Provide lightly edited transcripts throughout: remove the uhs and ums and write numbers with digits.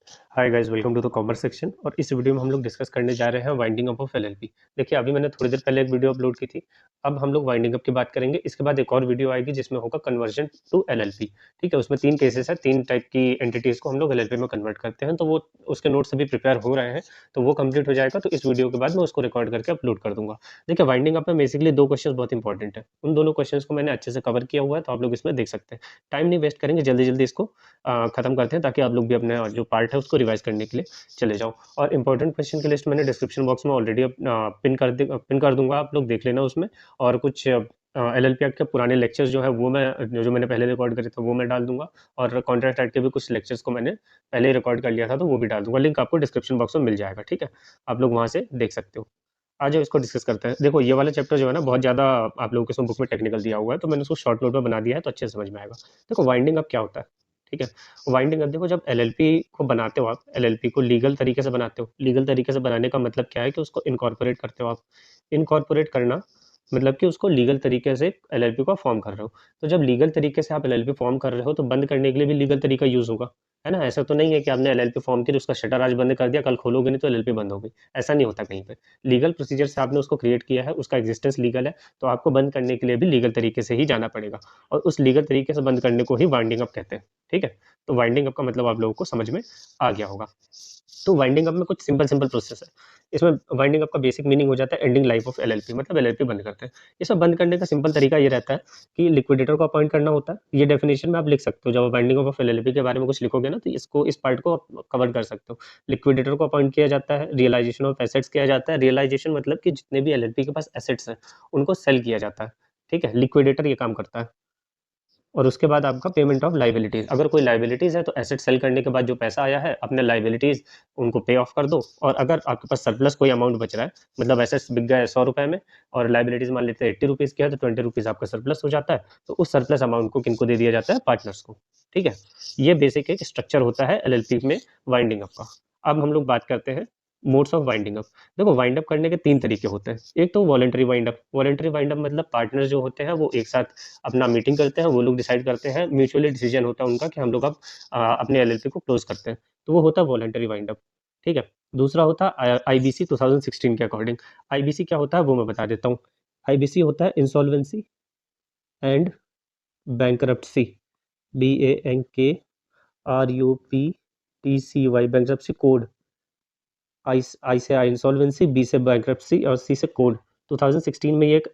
Hi guys, welcome to the commerce section. और इस video में हम लोग डिस्कस करने जा रहे हैं वाइंडिंग अप ऑफ एलएलपी। देखिए, अभी मैंने थोड़ी देर पहले एक वीडियो अपलोड की थी। अब हम लोग वाइंडिंग अप की बात करेंगे। इसके बाद एक और वीडियो आएगी जिसमें होगा कन्वर्जन टू एलएलपी। ठीक है, उसमें 3 केसेस है, 3 टाइप की एंटिटीज को हम लोग एलएलपी में कन्वर्ट करते हैं। तो वो उसके नोट्स अभी प्रिपेयर हो रहे हैं, तो वो कंप्लीट हो जाएगा तो इस वीडियो के बाद मैं उसको रिकॉर्ड करके अपलोड कर दूंगा। देखिए, वाइंडिंग अप में बेसिकली 2 क्वेश्चंस बहुत इंपॉर्टेंट है। उन दोनों क्वेश्चंस को मैंने अच्छे से कवर किया हुआ है, तो आप लोग इसमें देख सकते हैं। टाइम नहीं वेस्ट करेंगे, जल्दी जल्दी इसको खत्म करते हैं ताकि आप लोग भी अपने जो पार्ट है उसको रिवाइज करने के लिए चले जाओ। और इंपॉर्टेंट क्वेश्चन की लिस्ट मैंने डिस्क्रिप्शन बॉक्स में ऑलरेडी पिन कर दूंगा, आप लोग देख लेना उसमें। और कुछ एलएलपी एक्ट के पुराने लेक्चर्स जो है वो मैं जो मैंने पहले रिकॉर्ड करे थे वो मैं डाल दूंगा। और कॉन्ट्रैक्ट एक्ट के भी कुछ लेक्चर्स को मैंने पहले ही रिकॉर्ड कर लिया था, तो वो भी डाल दूंगा। लिंक आपको डिस्क्रिप्शन बॉक्स में मिल जाएगा। ठीक है, आप लोग वहाँ से देख सकते हो। आ जाओ, इसको डिस्कस करते हैं। देखो, ये वाला चैप्टर जो है ना, बहुत ज़्यादा आप लोगों के इसमें बुक में टेक्निकल दिया हुआ है, तो मैंने उसको शॉर्ट नोट में बना दिया है, तो अच्छे से समझ में आएगा। देखो, वाइंडिंग अप क्या होता है। ठीक है, वाइंडिंग अप देखो, जब एलएलपी को बनाते हो आप, एलएलपी को लीगल तरीके से बनाते हो। लीगल तरीके से बनाने का मतलब क्या है कि उसको इनकॉर्पोरेट करते हो आप। इनकॉर्पोरेट करना मतलब कि उसको लीगल तरीके से एलएलपी को फॉर्म कर रहे हो। तो जब लीगल तरीके से आप एलएलपी फॉर्म कर रहे हो, तो बंद करने के लिए भी लीगल तरीका यूज होगा, है ना। ऐसा तो नहीं है कि आपने एलएलपी फॉर्म की, उसका शटर आज बंद कर दिया, कल खोलोगे नहीं तो एलएलपी बंद हो गई। ऐसा नहीं होता कहीं पे। लीगल प्रोसीजर से आपने उसको क्रिएट किया है, उसका एग्जिस्टेंस लीगल है, तो आपको बंद करने के लिए भी लीगल तरीके से ही जाना पड़ेगा। और उस लीगल तरीके से बंद करने को ही वाइंडिंग अप कहते हैं। ठीक है, तो वाइंडिंग अप का मतलब आप लोगों को समझ में आ गया होगा। तो वाइंडिंग अप में कुछ सिंपल सिंपल प्रोसेस है। इसमें वाइंडिंग अप का बेसिक मीनिंग हो जाता है एंडिंग लाइफ ऑफ एलएलपी, मतलब एलएलपी बंद करते हैं। इसमें बंद करने का सिंपल तरीका ये रहता है कि लिक्विडेटर को अपॉइंट करना होता है। ये डेफिनेशन में आप लिख सकते हो, जब वाइंडिंग अप ऑफ एलएलपी के बारे में कुछ लिखोगे ना, तो इसको, इस पार्ट को कवर कर सकते हो। लिक्विडेटर को अपॉइंट किया जाता है, रियलाइजेशन ऑफ एसेट्स किया जाता है। रियलाइजेशन मतलब कि जितने भी एलएलपी के पास एसेट्स हैं उनको सेल किया जाता है। ठीक है, लिक्विडेटर ये काम करता है। और उसके बाद आपका पेमेंट ऑफ लाइबिलिटीज, अगर कोई लाइबिलिटीज है तो एसेट सेल करने के बाद जो पैसा आया है, अपने लाइबिलिटीज उनको पे ऑफ कर दो। और अगर आपके पास सरप्लस कोई अमाउंट बच रहा है, मतलब एसेट्स बिक गए 100 रुपए में और लाइबिलिटीज मान लेते हैं 80 रुपीज की है, तो 20 रुपीज आपका सरप्लस हो जाता है। तो उस सरप्लस अमाउंट को किनको दे दिया जाता है? पार्टनर्स को। ठीक है, ये बेसिक एक स्ट्रक्चर होता है एलएलपी में वाइंडिंग अप का। अब हम लोग बात करते हैं मोड्स ऑफ वाइंडिंग अप। देखो, वाइंड अप करने के 3 तरीके होते हैं। एक तो voluntary wind up. Voluntary wind up मतलब पार्टनर जो होते हैं वो एक साथ अपना मीटिंग करते हैं, वो लोग डिसाइड करते हैं, म्यूचुअली डिसीजन होता है उनका कि हम लोग अब अपने एलएलपी को क्लोज करते हैं। तो वो होता है वॉलंटरी वाइंड अप। ठीक है, दूसरा होता है आईबीसी 2016 के अकॉर्डिंग। आईबीसी क्या होता है वो मैं बता देता हूँ। आईबीसी होता है insolvency and bankruptcy. BANKRUPTCY, bankruptcy code. I से इंसॉल्वेंसी, बी से बैंकरप्सी और सी से कोड। 2016 में ये एक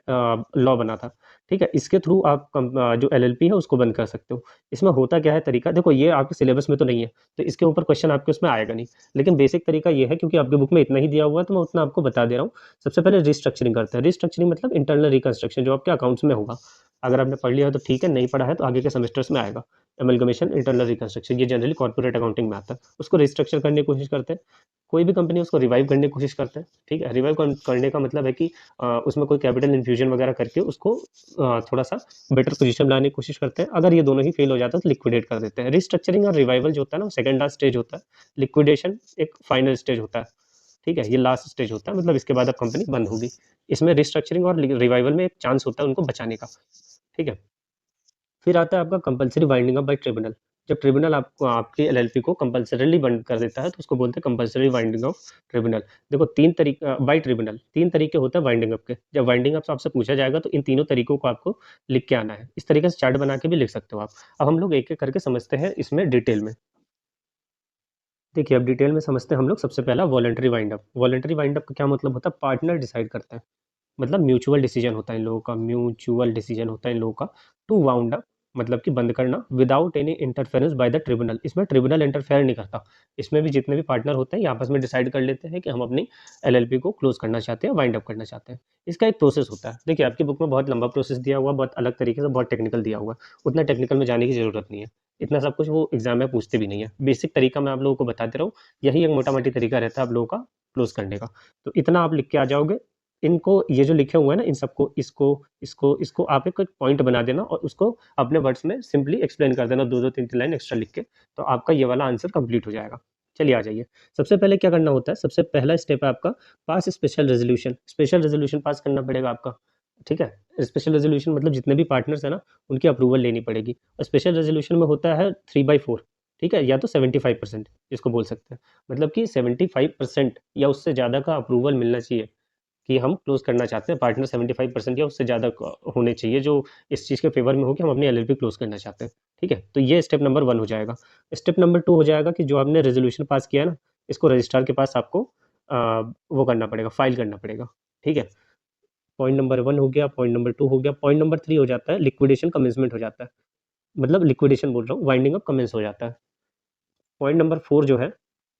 लॉ बना था। ठीक है, इसके थ्रू आप जो एलएलपी है उसको बंद कर सकते हो। इसमें होता क्या है तरीका, देखो ये आपके सिलेबस में तो नहीं है, तो इसके ऊपर क्वेश्चन आपके उसमें आएगा नहीं। लेकिन बेसिक तरीका ये है, क्योंकि आपके बुक में इतना ही दिया हुआ है तो मैं उतना आपको बता दे रहा हूँ। सबसे पहले रिस्ट्रक्चरिंग करते हैं। रिस्ट्रक्चरिंग मतलब इंटरनल रिकंस्ट्रक्शन, जो आपके अकाउंट्स में होगा। अगर आपने पढ़ लिया है तो ठीक है, नहीं पढ़ा है तो आगे के सेमेस्टर्स में आएगा। एमलगमेशन, इंटरनल रिकंस्ट्रक्शन, ये जनरली कॉर्पोरेट अकाउंटिंग में आता है। उसको रिस्ट्रक्चर करने की कोशिश करते हैं। कोई भी कंपनी उसको रिवाइव करने की कोशिश करते हैं। ठीक है, रिवाइव करने का मतलब है कि उसमें कोई कैपिटल इन्फ्यूजन वगैरह करके उसको थोड़ा सा बेटर पोजीशन लाने की कोशिश करते हैं। अगर ये दोनों ही फेल हो जाता है तो लिक्विडेट कर देते हैं। रिस्ट्रक्चरिंग और रिवाइवल जो होता है ना, सेकंड लास्ट स्टेज होता है। लिक्विडेशन एक फाइनल स्टेज होता है। ठीक है, ये लास्ट स्टेज होता है, मतलब इसके बाद अब कंपनी बंद होगी। इसमें रिस्ट्रक्चरिंग और रिवाइवल में एक चांस होता है उनको बचाने का। ठीक है, फिर आता है आपका compulsory winding up by tribunal. जब ट्रिब्यूनल आपको आपकी एलएलपी को कंपलसरीली बंद कर देता है तो उसको बोलते हैं कंपलसरी वाइंडिंग ऑफ ट्रिब्यूनल। देखो, 3 तरीके बाय ट्रिब्यूनल, 3 तरीके होते हैं वाइंडिंग अप के। जब वाइंडिंग अप से आपसे पूछा जाएगा तो इन तीनों तरीकों को आपको लिख के आना है। इस तरीके से चार्ट बना के भी लिख सकते हो आप। अब हम लोग एक एक करके समझते हैं इसमें डिटेल में। देखिए, अब डिटेल में समझते हैं हम लोग। सबसे पहला voluntary wind up. Voluntary wind up का क्या मतलब होता है? पार्टनर डिसाइड करता है, मतलब म्यूचुअल डिसीजन होता है इन लोगों का। म्यूचुअल डिसीजन होता है इन लोगों का। टू वाउंड अप मतलब कि बंद करना, without any interference by the tribunal. इसमें ट्रिब्यूनल इंटरफेयर नहीं करता। इसमें भी जितने भी पार्टनर होते हैं ये आपस में डिसाइड कर लेते हैं कि हम अपनी एलएलपी को क्लोज करना चाहते हैं, वाइंड अप करना चाहते हैं। इसका एक प्रोसेस होता है। देखिए, आपकी बुक में बहुत लंबा प्रोसेस दिया हुआ है, बहुत अलग तरीके से, बहुत टेक्निकल दिया हुआ है। उतना टेक्निकल में जाने की जरूरत नहीं है। इतना सब कुछ वो एग्जाम में पूछते भी नहीं है। बेसिक तरीका मैं आप लोगों को बता दे रहा हूँ। यही एक मोटा मोटी तरीका रहता है आप लोगों का क्लोज करने का। तो इतना आप लिख के आ जाओगे। इनको, ये जो लिखे हुए हैं ना, इन सबको, इसको इसको इसको आप एक पॉइंट बना देना और उसको अपने वर्ड्स में सिंपली एक्सप्लेन कर देना, 2-2 3-3 लाइन एक्स्ट्रा लिख के। तो आपका ये वाला आंसर कंप्लीट हो जाएगा। चलिए आ जाइए। सबसे पहले क्या करना होता है? सबसे पहला स्टेप है आपका pass special resolution. Special resolution pass करना पड़ेगा आपका। ठीक है, स्पेशल रेजोल्यूशन मतलब जितने भी पार्टनर्स है ना, उनकी अप्रूवल लेनी पड़ेगी। और स्पेशल रेजोल्यूशन में होता है 3/4। ठीक है, या तो 75% इसको बोल सकते हैं। मतलब कि 75% या उससे ज़्यादा का अप्रूवल मिलना चाहिए कि हम क्लोज़ करना चाहते हैं, पार्टनर 75% या उससे ज़्यादा होने चाहिए जो इस चीज़ के फेवर में हो कि हम अपनी एलएलपी क्लोज़ करना चाहते हैं। ठीक है, तो ये स्टेप नंबर 1 हो जाएगा। स्टेप नंबर 2 हो जाएगा कि जो आपने रेजोल्यूशन पास किया है ना, इसको रजिस्ट्रार के पास आपको वो करना पड़ेगा, फाइल करना पड़ेगा। ठीक है, पॉइंट नंबर 1 हो गया, पॉइंट नंबर 2 हो गया, पॉइंट नंबर 3 हो जाता है लिक्विडेशन कमेंसमेंट हो जाता है। मतलब लिक्विडेशन बोल रहा हूँ, वाइंडिंग अप कमेंस हो जाता है। पॉइंट नंबर 4 जो है,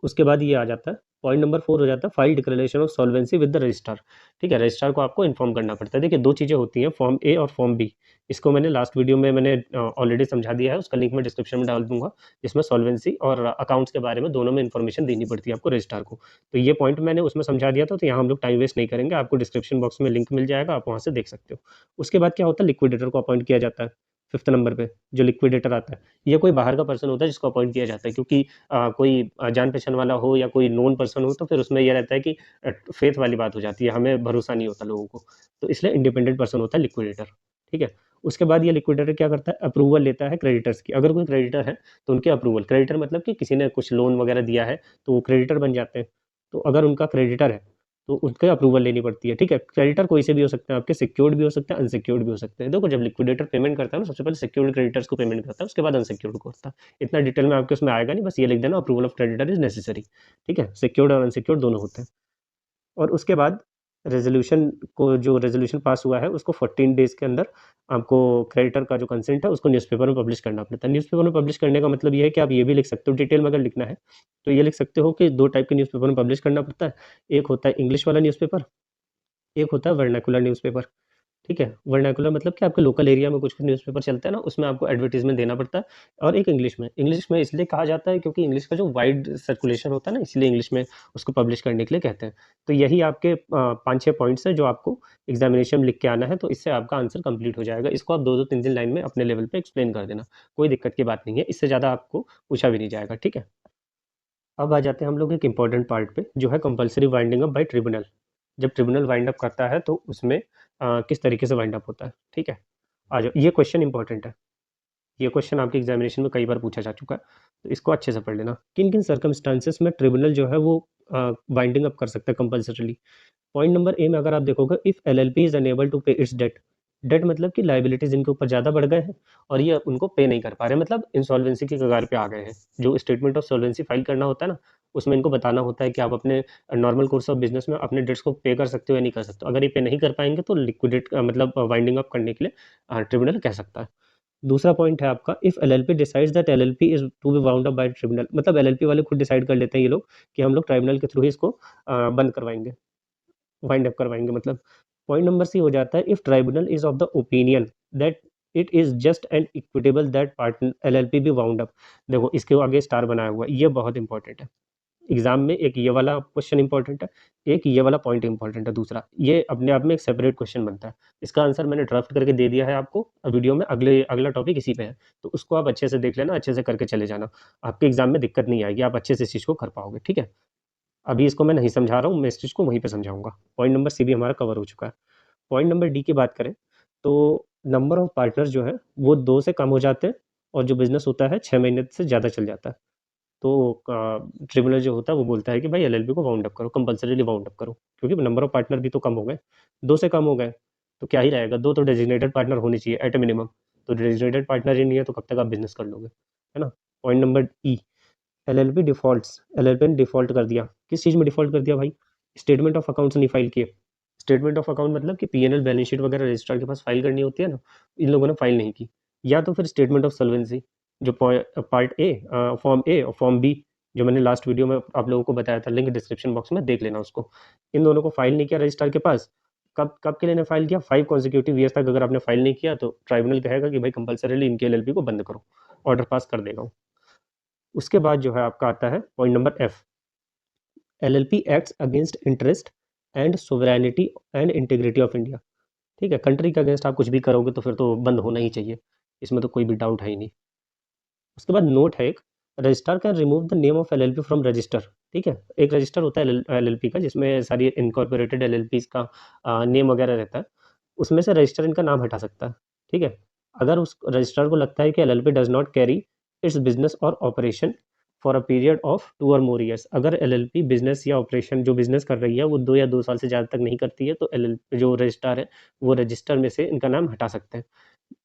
उसके बाद ये आ जाता है। पॉइंट नंबर 4 हो जाता है file declaration of solvency with the registrar. ठीक है, रजिस्ट्रार को आपको इन्फॉर्म करना पड़ता है। देखिए 2 चीज़ें होती हैं, फॉर्म ए और फॉर्म बी। इसको मैंने लास्ट वीडियो में मैंने ऑलरेडी समझा दिया है, उसका लिंक मैं डिस्क्रिप्शन में डाल दूँगा, जिसमें सॉल्वेंसी और अकाउंट्स के बारे में दोनों में इन्फॉर्मेशन देनी पड़ती है आपको रजिस्ट्रार को। तो ये पॉइंट मैंने उसमें समझा दिया था, तो यहाँ हम लोग टाइम वेस्ट नहीं करेंगे, आपको डिस्क्रिप्शन बॉक्स में लिंक मिल जाएगा, आप वहाँ से देख सकते हो। उसके बाद क्या होता है, लिक्विडेटर को अपॉइंट किया जाता है, 5th नंबर पे जो लिक्विडेटर आता है। ये कोई बाहर का पर्सन होता है जिसको अपॉइंट किया जाता है, क्योंकि कोई जान पहचान वाला हो या कोई नोन पर्सन हो तो फिर उसमें ये रहता है कि फेथ वाली बात हो जाती है, हमें भरोसा नहीं होता लोगों को। तो इसलिए इंडिपेंडेंट पर्सन होता है लिक्विडेटर। ठीक है, उसके बाद ये लिक्विडेटर क्या करता है, अप्रूवल लेता है क्रेडिटर्स की। अगर कोई क्रेडिटर है तो उनके अप्रूवल, क्रेडिटर मतलब कि किसी ने कुछ लोन वगैरह दिया है तो वो क्रेडिटर बन जाते हैं। तो अगर उनका क्रेडिटर है तो उसके अप्रूवल लेनी पड़ती है। ठीक है, क्रेडिटर कोई से भी हो सकते हैं, आपके सिक्योर्ड भी हो सकते हैं, अनसिक्योर्ड भी हो सकते हैं। देखो जब लिक्विडेटर पेमेंट करता है ना, सबसे पहले सिक्योर्ड क्रेडिटर्स को पेमेंट करता है, उसके बाद अनसिक्योर्ड को करता है। इतना डिटेल में आपके उसमें आएगा नहीं, बस ये लिख देना approval of creditor is necessary. ठीक है, सिक्योर्ड और अनसिक्योर्ड दोनों होते हैं। और उसके बाद रेजोल्यूशन को, जो रेजोल्यूशन पास हुआ है उसको 14 डेज के अंदर आपको क्रेडिटर का जो कंसेंट है उसको न्यूज़पेपर में पब्लिश करना पड़ता है। न्यूज़पेपर में पब्लिश करने का मतलब ये है कि आप ये भी लिख सकते हो, डिटेल में अगर लिखना है तो ये लिख सकते हो कि 2 टाइप के न्यूज़पेपर में पब्लिश करना पड़ता है। एक होता है इंग्लिश वाला न्यूज़पेपर, एक होता है वर्नाकुलर न्यूज़पेपर। ठीक है, वर्नाकुलर मतलब कि आपके लोकल एरिया में कुछ-कुछ न्यूज़पेपर चलते हैं ना, उसमें आपको एडवर्टाइज़मेंट देना पड़ता है। और एक इंग्लिश में। इंग्लिश में इसलिए कहा जाता है क्योंकि इंग्लिश का जो वाइड सर्कुलेशन होता है ना, इसलिए इंग्लिश में उसको पब्लिश करने के लिए कहते हैं। तो यही आपके 5-6 पॉइंट्स हैं जो आपको एग्ज़ामिनेशन में लिख के आना है, तो इससे आपका आंसर कंप्लीट हो जाएगा। इसको आप 2-2 3-3 लाइन में अपने लेवल पे एक्सप्लेन कर देना, कोई दिक्कत की बात नहीं है, इससे ज़्यादा आपको पूछा भी नहीं जाएगा। ठीक है? अब आ जाते हैं हम लोग एक इम्पॉर्टेंट पार्ट पे, जो है compulsory winding up by tribunal. जब ट्रिब्यूनल वाइंड अप करता है तो उसमें किस तरीके से वाइंड अप होता है। ठीक है, आ जाओ, ये क्वेश्चन इंपॉर्टेंट है। ये क्वेश्चन आपके एग्जामिनेशन में कई बार पूछा जा चुका है, तो इसको अच्छे से पढ़ लेना। किन किन सर्कमस्टांसेस में ट्रिब्यूनल जो है वो वाइंडिंग अप कर सकता है कंपल्सरीली। पॉइंट नंबर ए में अगर आप देखोगे, if LLP is unable to pay its debt. Debt मतलब कि लाइबिलिटीज इनके ऊपर ज़्यादा बढ़ गए हैं और ये उनको पे नहीं कर पा रहे, मतलब इंसॉल्वेंसी की कगार पे आ गए हैं। जो स्टेटमेंट ऑफ सॉल्वेंसी फाइल करना होता है ना, उसमें इनको बताना होता है कि आप अपने नॉर्मल कोर्स ऑफ बिजनेस में अपने डेट्स को पे कर सकते हो या नहीं कर सकते हो। अगर ये पे नहीं कर पाएंगे तो लिक्विडेट मतलब वाइंडिंग अप करने के लिए ट्रिब्यूनल कह सकता है। दूसरा पॉइंट है आपका, if LLP decides that LLP is to be wound up by tribunal. मतलब एलएलपी वाले खुद डिसाइड कर लेते हैं ये लोग कि हम लोग ट्राइब्यूनल के थ्रू ही इसको बंद करवाएंगे, वाइंड अप करवाएंगे मतलब। पॉइंट नंबर सी हो जाता है, if tribunal is of the opinion that it is just and equitable that partner LLP be wound up. देखो इसके आगे स्टार बनाया हुआ है, ये बहुत इंपॉर्टेंट है एग्जाम में। एक ये वाला क्वेश्चन इंपॉर्टेंट है, एक ये वाला पॉइंट इंपॉर्टेंट है। दूसरा, ये अपने आप में एक सेपरेट क्वेश्चन बनता है। इसका आंसर मैंने ड्राफ्ट करके दे दिया है आपको वीडियो में, अगला टॉपिक इसी पे है, तो उसको आप अच्छे से देख लेना, अच्छे से करके चले जाना। आपके एग्जाम में दिक्कत नहीं आएगी, आप अच्छे से इस चीज़ को कर पाओगे। ठीक है, अभी इसको मैं नहीं समझा रहा हूँ, मैं इस चीज़ को वहीं पे समझाऊंगा। पॉइंट नंबर सी भी हमारा कवर हो चुका है। पॉइंट नंबर डी की बात करें तो नंबर ऑफ पार्टनर्स जो है वो 2 से कम हो जाते हैं और जो बिज़नेस होता है 6 महीने से ज़्यादा चल जाता है। तो ट्रिब्यूनल जो होता है वो बोलता है कि भाई एलएलपी को वाउंड अप करो, कंपल्सरीली वाउंड अप करो, क्योंकि नंबर ऑफ पार्टनर भी तो कम हो गए, 2 से कम हो गए, तो क्या ही रहेगा, 2 तो डेजिग्नेटेड पार्टनर होने चाहिए एट अ मिनिमम। तो डेजिग्नेटेड पार्टनर ही नहीं है तो कब तक आप बिज़नेस कर लोगे, है ना? पॉइंट नंबर ई, एलएलपी डिफ़ॉल्ट्स। एलएलपी ने डिफ़ॉल्ट कर दिया, किस चीज़ में डिफ़ॉल्ट कर दिया भाई? स्टेटमेंट ऑफ अकाउंट्स नहीं फाइल किए। स्टेटमेंट ऑफ अकाउंट मतलब कि पी&एल बैलेंस शीट वगैरह रजिस्ट्रार के पास फाइल करनी होती है ना, इन लोगों ने फाइल नहीं की। या तो फिर स्टेटमेंट ऑफ सॉल्वेंसी, जो पार्ट ए, फॉर्म ए और फॉर्म बी, जो मैंने लास्ट वीडियो में आप लोगों को बताया था, लिंक डिस्क्रिप्शन बॉक्स में देख लेना उसको। इन दोनों को फाइल नहीं किया रजिस्ट्रार के पास। कब कब के लिए फाइल किया? 5 कॉन्सिक्यूटिव ईयर्स तक अगर आपने फाइल नहीं किया तो ट्राइब्यूनल कहेगा कि भाई कंपल्सरीली इनके एलएलपी को बंद करो, ऑर्डर पास कर देगा वो। उसके बाद जो है आपका आता है point number F, LLP acts against interest and sovereignty and integrity of India. ठीक है, कंट्री के अगेंस्ट आप कुछ भी करोगे तो फिर तो बंद होना ही चाहिए, इसमें तो कोई भी डाउट है ही नहीं। उसके बाद नोट है एक, registrar can remove the name of LLP from register. ठीक है, एक रजिस्टर होता है एलएलपी का जिसमें सारी इनकॉर्पोरेटेड एलएलपीज का नेम वगैरह रहता है, उसमें से रजिस्टर इनका नाम हटा सकता है। ठीक है, अगर उस रजिस्ट्रार को लगता है कि LLP does not carry its business और operation for a period of 2 और मोर ईयर्स। अगर एलएलपी बिजनेस या ऑपरेशन जो बिजनेस कर रही है वो 2 या 2 साल से ज़्यादा तक नहीं करती है तो एल जो रजिस्ट्रार है वो रजिस्टर में से इनका नाम हटा सकते हैं।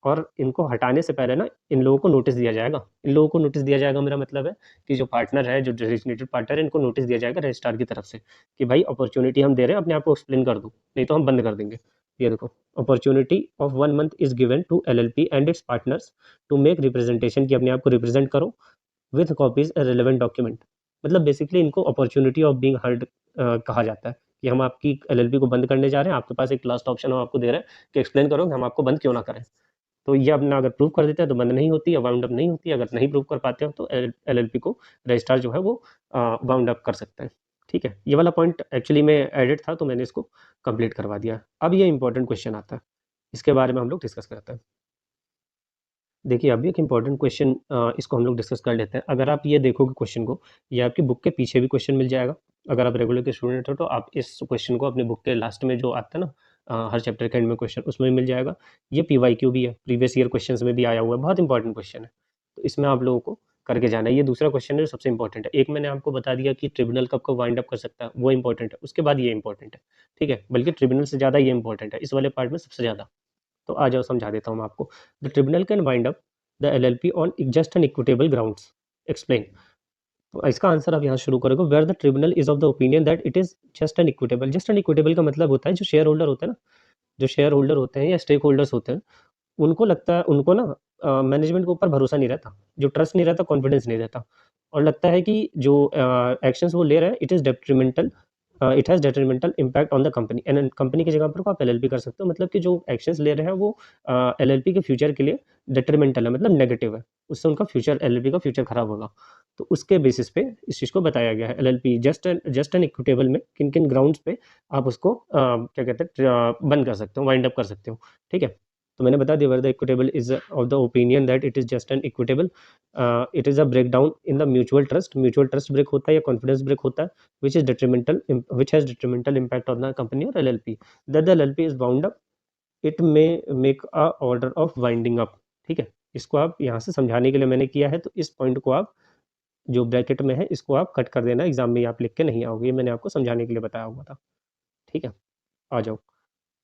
और इनको हटाने से पहले ना इन लोगों को नोटिस दिया जाएगा। इन लोगों को नोटिस दिया जाएगा, मेरा मतलब है कि जो पार्टनर है, जो डेजिग्नेटेड पार्टनर है, इनको नोटिस दिया जाएगा रजिस्ट्रार की तरफ से कि भाई अपॉर्चुनिटी हम दे रहे हैं, अपने आप को एक्सप्लेन कर दो, नहीं तो हम बंद कर देंगे। ये देखो, opportunity of 1 month is given to LLP and its partners to make representation, कि अपने आप को रिप्रेजेंट करो with copies a relevant document. मतलब बेसिकली इनको अपॉर्चुनिटी ऑफ बीइंग हर्ड कहा जाता है कि हम आपकी एलएलपी को बंद करने जा रहे हैं, आपके पास एक लास्ट ऑप्शन हम आपको दे रहे हैं कि एक्सप्लेन करो कि हम आपको बंद क्यों ना करें। तो ये अपना अगर प्रूव कर देते हैं तो बंद नहीं होती या वाउंड अप नहीं होती। अगर नहीं प्रूव कर पाते हो तो एलएलपी को रजिस्ट्रार जो है वो वाउंड अप कर सकता है। ठीक है, ये वाला पॉइंट एक्चुअली में एडिट था तो मैंने इसको कंप्लीट करवा दिया। अब ये इंपॉर्टेंट क्वेश्चन आता है, इसके बारे में हम लोग डिस्कस करते हैं। देखिए, अभी एक इंपॉर्टेंट क्वेश्चन इसको हम लोग डिस्कस कर लेते हैं। अगर आप ये देखोगे क्वेश्चन को, ये आपकी बुक के पीछे भी क्वेश्चन मिल जाएगा। अगर आप रेगुलर के स्टूडेंट हो तो आप इस क्वेश्चन को अपनी बुक के लास्ट में जो आता है ना, हर चैप्टर के एंड में क्वेश्चन, उसमें मिल जाएगा। ये पीवाईक्यू भी है, प्रीवियस ईयर क्वेश्चन में भी आया हुआ है, बहुत इंपॉर्टेंट क्वेश्चन है। तो इसमें आप लोगों को करके जाना है। ये दूसरा क्वेश्चन है जो सबसे इंपॉर्टेंट है। एक मैंने आपको बता दिया कि ट्रिब्यूनल कब कब वाइंड अप कर सकता है, वो इंपॉर्टेंट है। उसके बाद ये इंपॉर्टेंट है, ठीक है, बल्कि ट्रिब्यूनल से ज़्यादा ये इंपॉर्टेंट है, इस वाले पार्ट में सबसे ज़्यादा। तो आ जाओ समझा देता हूँ मैं आपको। The tribunal can wind up the LLP on just an equitable grounds. Explain. तो इसका आंसर आप यहाँ शुरू करोगे, where the tribunal is of the opinion that it is just an equitable. Just an equitable का मतलब होता है जो शेयर होल्डर होते हैं ना, जो शेयर होल्डर होते हैं या स्टेक होल्डर्स होते हैं, उनको लगता है, उनको ना मैनेजमेंट के ऊपर भरोसा नहीं रहता, जो ट्रस्ट नहीं रहता, कॉन्फिडेंस नहीं रहता, और लगता है कि जो एक्शंस वो ले रहे हैं it is detrimental, it has detrimental impact on the company. And company की जगह पर को आप एलएलपी कर सकते हो। मतलब कि जो एक्शंस ले रहे हैं वो एलएलपी के फ्यूचर के लिए डेट्रीमेंटल है, मतलब नेगेटिव है, उससे उनका फ्यूचर, एलएलपी का फ्यूचर खराब होगा। तो उसके बेसिस पे इस चीज़ को बताया गया है। एलएलपी जस्ट एन इक्विटेबल में किन किन ग्राउंड्स पे आप उसको क्या कहते हैं, बंद कर सकते हो, वाइंड अप कर सकते हो। ठीक है, तो मैंने बता दिया, where the equitable is of the opinion that it is just an equitable, it is a break down in the mutual trust. Mutual trust break होता है या कॉन्फिडेंस ब्रेक होता है, which is detrimental which has detrimental impact on the company or LLP, that the LLP is wound up, it may make a order of winding up। ठीक है, इसको आप यहाँ से समझाने के लिए मैंने किया है, तो इस पॉइंट को आप जो ब्रैकेट में है इसको आप कट कर देना, एग्जाम में आप लिख के नहीं आओगे, ये मैंने आपको समझाने के लिए बताया हुआ था। ठीक है, आ जाओ।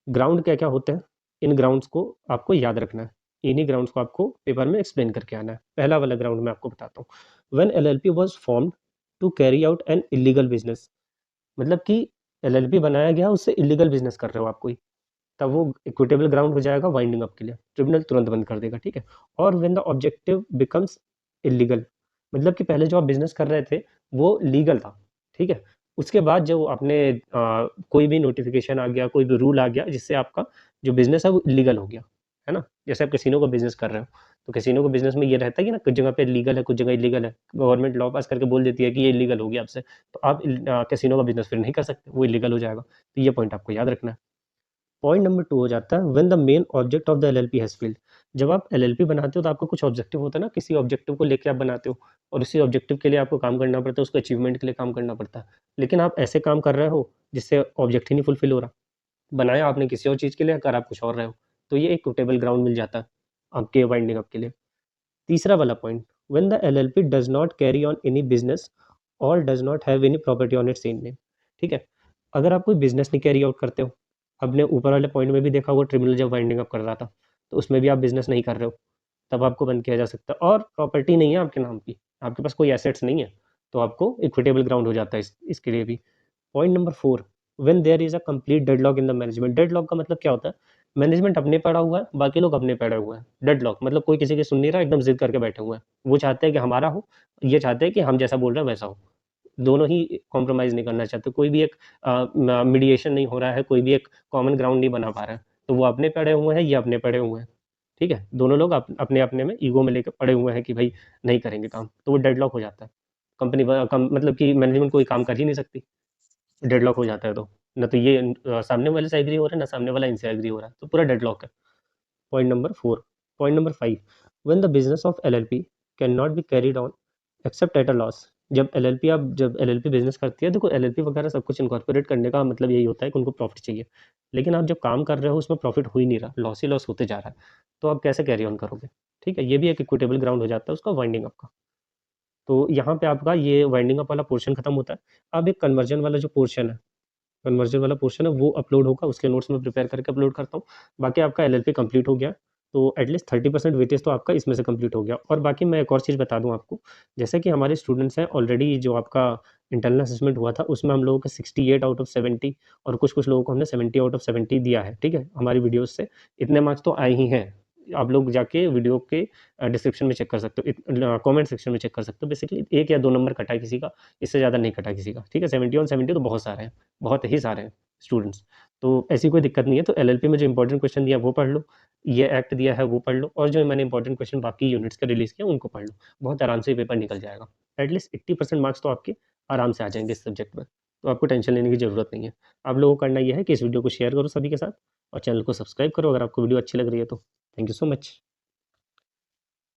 ग्राउंड क्या क्या होते हैं, इन ग्राउंड्स को आपको याद रखना है, इन्हीं ग्राउंड्स को आपको पेपर में एक्सप्लेन करके आना है। पहला वाला ग्राउंड मैं आपको बताता हूँ। When LLP was formed to carry out an illegal business, मतलब कि एलएलपी बनाया गया उससे इलीगल बिजनेस कर रहे हो आप कोई, तब वो इक्विटेबल ग्राउंड हो जाएगा वाइंडिंग अप के लिए, ट्रिब्यूनल तुरंत बंद कर देगा। ठीक है, और when the objective becomes illegal, मतलब कि पहले जो आप बिजनेस कर रहे थे वो लीगल था, ठीक है, उसके बाद जो आपने कोई भी नोटिफिकेशन आ गया, कोई भी रूल आ गया जिससे आपका जो बिजनेस है वो इलीगल हो गया, है ना। जैसे आप कैसीनो का बिजनेस कर रहे हो, तो कैसीनो का बिजनेस में ये रहता है कि ना कुछ जगह पे लीगल है, कुछ जगह इलीगल है, गवर्नमेंट लॉ पास करके बोल देती है कि ये इलीगल हो गया आपसे, तो आप कैसीनो का बिजनेस फिर नहीं कर सकते, वो इलीगल हो जाएगा। तो ये पॉइंट आपको याद रखना है। पॉइंट नंबर 2 हो जाता है when the main object of the LLP has failed. जब आप एलएलपी बनाते हो तो आपका कुछ ऑब्जेक्टिव होता है ना, किसी ऑब्जेक्टिव को लेके आप बनाते हो, और उसी ऑब्जेक्टिव के लिए आपको काम करना पड़ता है, उसको अचीवमेंट के लिए काम करना पड़ता है। लेकिन आप ऐसे काम कर रहे हो जिससे ऑब्जेक्ट ही नहीं फुलफिल हो रहा, बनाया आपने किसी और चीज़ के लिए, कर आप कुछ और रहे हो, तो ये एक इक्विटेबल ग्राउंड मिल जाता है आपके वाइंडिंग अप के लिए। तीसरा वाला point, when the LLP does not carry on any business और does not have any property on its own name. ठीक है, अगर आप कोई बिजनेस नहीं कैरी आउट करते हो, आपने ऊपर वाले पॉइंट में भी देखा होगा, ट्रिब्यूनल जब वाइंडिंग अप कर रहा था तो उसमें भी आप बिजनेस नहीं कर रहे हो, तब आपको बंद किया जा सकता है, और प्रॉपर्टी नहीं है आपके नाम की, आपके पास कोई एसेट्स नहीं है, तो आपको इक्विटेबल ग्राउंड हो जाता है इसके लिए भी। Point number 4, when there is a complete deadlock in the management. Deadlock का मतलब क्या होता है, मैनेजमेंट अपने पड़ा हुआ है, बाकी लोग अपने पड़े हुए हैं। डेडलॉक मतलब कोई किसी की सुन नहीं रहा, एकदम जिद करके बैठे हुए हैं, वो चाहते हैं कि हमारा हो, ये चाहते हैं कि हम जैसा बोल रहे हैं वैसा हो, दोनों ही कॉम्प्रोमाइज़ नहीं करना चाहते, कोई भी एक मीडिएशन नहीं हो रहा है, कोई भी एक कॉमन ग्राउंड नहीं बना पा रहा है, तो वो अपने पड़े हुए हैं, ये अपने पड़े हुए हैं। ठीक है, दोनों लोग अपने अपने में ईगो में लेकर पड़े हुए हैं कि भाई नहीं करेंगे काम, तो वो डेडलॉक हो जाता है। कंपनी मतलब कि मैनेजमेंट कोई काम कर ही नहीं सकती, डेडलॉक हो जाता है तो, ना तो ये सामने वाले से एग्री हो रहा है, ना सामने वाला इनसे एग्री हो रहा है, तो पूरा डेडलॉक है। Point number 4। Point number 5, when the business of LLP can not be carried on accept at a loss. जब एलएलपी बिजनेस करती है, देखो एलएलपी वगैरह सब कुछ इनकॉर्पोरेट करने का मतलब यही होता है कि उनको प्रॉफिट चाहिए, लेकिन आप जब काम कर रहे हो उसमें प्रॉफिट हो ही नहीं रहा, लॉस ही लॉस होते जा रहा है, तो आप कैसे कैरी ऑन करोगे। ठीक है, ये भी एक इक्विटेबल ग्राउंड हो जाता है उसका वाइंडिंग अप का। तो यहाँ पे आपका ये वाइंडिंग अप वाला पोर्शन खत्म होता है। अब एक कन्वर्जन वाला जो पोर्शन है, कन्वर्जन वाला पोर्शन है वो अपलोड होगा, उसके नोट्स मैं प्रिपेयर करके अपलोड करता हूँ। बाकी आपका एलएलपी कंप्लीट हो गया, तो एटलीस्ट 30% वेटेज तो आपका इसमें से कंप्लीट हो गया। और बाकी मैं एक और चीज़ बता दूँ आपको, जैसे कि हमारे स्टूडेंट्स हैं ऑलरेडी, जो आपका इंटरनल असेसमेंट हुआ था उसमें हम लोगों का 68 आउट ऑफ 70 और कुछ लोगों को हमने 70 आउट ऑफ 70 दिया है, ठीक है, हमारी वीडियोज़ से इतने मार्क्स तो आए ही हैं। आप लोग जाके वीडियो के डिस्क्रिप्शन में चेक कर सकते हो, कमेंट सेक्शन में चेक कर सकते हो। बेसिकली 1 या 2 नंबर कटा है किसी का, इससे ज़्यादा नहीं कटा किसी का, ठीक है। 70 ऑन 70 तो बहुत सारे हैं, बहुत ही सारे हैं स्टूडेंट्स। तो ऐसी कोई दिक्कत नहीं है। तो एलएलपी में जो इंपॉर्टेंट क्वेश्चन दिया वो पढ़ लो, ये एक्ट दिया है वो पढ़ लो, और जो मैंने इंपॉर्टेंट क्वेश्चन बाकी यूनिट्स के रिलीज़ किया उनको पढ़ लो। बहुत आराम से पेपर निकल जाएगा। एटलीस्ट 80% मार्क्स तो आपके आराम से आ जाएँगे इस सब्जेक्ट में, तो आपको टेंशन लेने की ज़रूरत नहीं है। आप लोगों को करना ये है कि इस वीडियो को शेयर करो सभी के साथ और चैनल को सब्सक्राइब करो अगर आपको वीडियो अच्छी लग रही है तो। Thank you so much.